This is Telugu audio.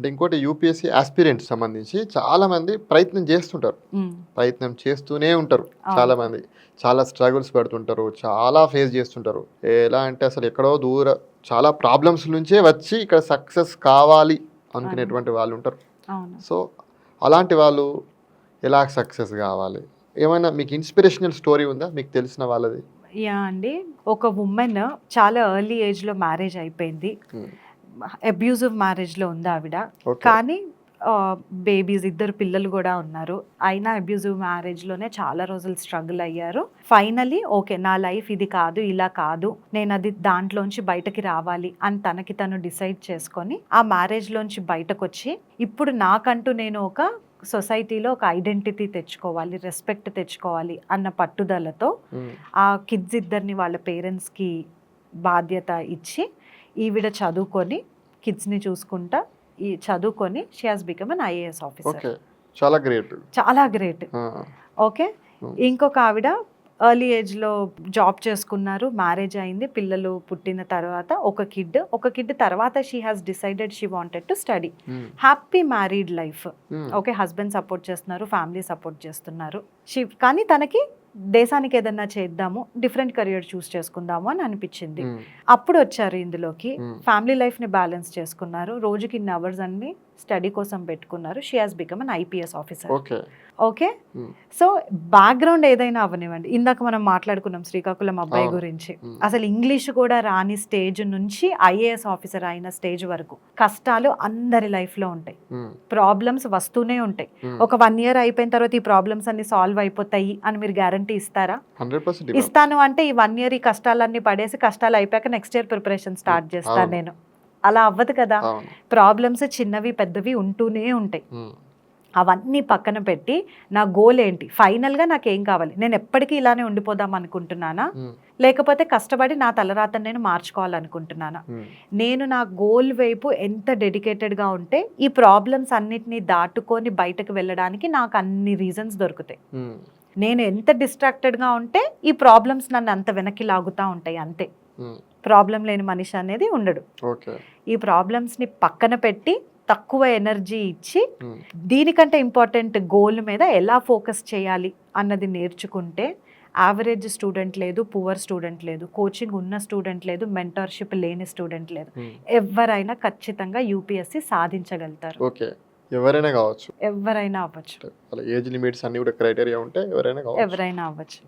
అంటే ఇంకోటి యూపీఎస్సీ ఆస్పిరెంట్స్ సంబంధించి చాలా మంది ప్రయత్నం చేస్తుంటారు. ప్రయత్నం చేస్తూనే ఉంటారు చాలా మంది. చాలా స్ట్రగుల్స్ పడుతుంటారు. చాలా ఫేస్ చేస్తుంటారు. ఎలా అంటే అసలు ఎక్కడో చాలా ప్రాబ్లమ్స్ నుంచే వచ్చి ఇక్కడ సక్సెస్ కావాలి అనుకునేటువంటి వాళ్ళు ఉంటారు. సో అలాంటి వాళ్ళు ఎలా సక్సెస్ కావాలి? ఏమైనా మీకు ఇన్స్పిరేషనల్ స్టోరీ ఉందా మీకు తెలిసిన వాళ్ళది? యా అండి, ఒక ఉమెన్ చాలా ఎర్లీ ఏజ్లో మ్యారేజ్ అయిపోయింది. అబ్యూజివ్ మ్యారేజ్లో ఉంది ఆవిడ. కానీ బేబీస్ 2 పిల్లలు కూడా ఉన్నారు. అయినా అబ్యూజివ్ మ్యారేజ్లోనే చాలా రోజులు స్ట్రగుల్ అయ్యారు. ఫైనలీ ఓకే, నా లైఫ్ ఇది కాదు, ఇలా కాదు, నేను అది దాంట్లోంచి బయటకి రావాలి అని తనకి తను డిసైడ్ చేసుకొని ఆ మ్యారేజ్లోంచి బయటకు వచ్చి ఇప్పుడు నాకంటూ నేను ఒక సొసైటీలో ఒక ఐడెంటిటీ తెచ్చుకోవాలి, రెస్పెక్ట్ తెచ్చుకోవాలి అన్న పట్టుదలతో ఆ కిడ్స్ 2 వాళ్ళ పేరెంట్స్కి బాధ్యత ఇచ్చి ఈవిడ చదువుకొని కిడ్స్ని చూసుకుంటా చదువుకొని she has become an IAS officer. చాలా గ్రేట్. ఓకే, ఇంకొక ఆవిడ ఎర్లీ ఏజ్లో జాబ్ చేసుకున్నారు, మ్యారేజ్ అయింది, పిల్లలు పుట్టిన తర్వాత ఒక కిడ్ తర్వాత she has decided she wanted to study. Happy married life. Okay, husband support చేస్తున్నారు, ఫ్యామిలీ సపోర్ట్ చేస్తున్నారు. కానీ తనకి దేశానికి ఏదన్నా చేద్దాము, డిఫరెంట్ కెరియర్ చూస్ చేసుకుందాము అని అనిపించింది. అప్పుడు వచ్చారు ఇందులోకి. ఫ్యామిలీ లైఫ్ని బ్యాలెన్స్ చేసుకున్నారు, రోజుకి ఇన్ని అవర్స్ అన్ని స్టడీ కోసం పెట్టుకున్నారు. She has become an IPS officer. Okay, so background ఏదైనా అవనివ్వండి, ఇందాక మనం మాట్లాడుకున్నాం శ్రీకాకుళం అబ్బాయి గురించి, అసలు ఇంగ్లీష్ కూడా రాని స్టేజ్ నుంచి ఐఏఎస్ ఆఫీసర్ అయిన స్టేజ్ వరకు కష్టాలు అందరి లైఫ్లో ఉంటాయి, ప్రాబ్లమ్స్ వస్తూనే ఉంటాయి. ఒక 1 year అయిపోయిన తర్వాత ఈ ప్రాబ్లమ్స్ అన్ని సాల్వ్ అయిపోతాయి అని మీరు గ్యారంటీ ఇస్తారా? ఇస్తాను అంటే ఈ 1 year ఈ కష్టాలన్నీ పడేసి కష్టాలు అయిపోయాక నెక్స్ట్ ఇయర్ ప్రిపరేషన్ స్టార్ట్ చేస్తాను నేను. అలా అవ్వదు కదా. ప్రాబ్లమ్స్ చిన్నవి పెద్దవి ఉంటూనే ఉంటాయి. అవన్నీ పక్కన పెట్టి నా గోల్ ఏంటి, ఫైనల్గా నాకేం కావాలి, నేను ఎప్పటికీ ఇలానే ఉండిపోదాం అనుకుంటున్నానా, లేకపోతే కష్టపడి నా తలరాతను నేను మార్చుకోవాలనుకుంటున్నానా, నేను నా గోల్ వైపు ఎంత డెడికేటెడ్గా ఉంటే ఈ ప్రాబ్లమ్స్ అన్నిటినీ దాటుకొని బయటకు వెళ్ళడానికి నాకు అన్ని రీజన్స్ దొరుకుతాయి. నేను ఎంత డిస్ట్రాక్టెడ్గా ఉంటే ఈ ప్రాబ్లమ్స్ నన్ను అంత వెనక్కి లాగుతూ ఉంటాయి, అంతే. ప్రాబ్లం లేని మనిషి అనేది ఉండడు. ఈ ప్రాబ్లమ్స్ని పక్కన పెట్టి తక్కువ ఎనర్జీ ఇచ్చి దీనికంటే ఇంపార్టెంట్ గోల్ మీద ఎలా ఫోకస్ చేయాలి అన్నది నేర్చుకుంటే యావరేజ్ స్టూడెంట్ లేదు, పువర్ స్టూడెంట్ లేదు, కోచింగ్ ఉన్న స్టూడెంట్ లేదు, మెంటర్షిప్ లేని స్టూడెంట్ లేదు, ఎవరైనా ఖచ్చితంగా యూపీఎస్సీ సాధించగలుగుతారు. ఎవరైనా కావచ్చు, ఎవరైనా అవ్వచ్చు. ఏజ్ లిమిట్స్ అన్ని కూడా క్రైటీరియా ఉంటే ఎవరైనా అవ్వచ్చు.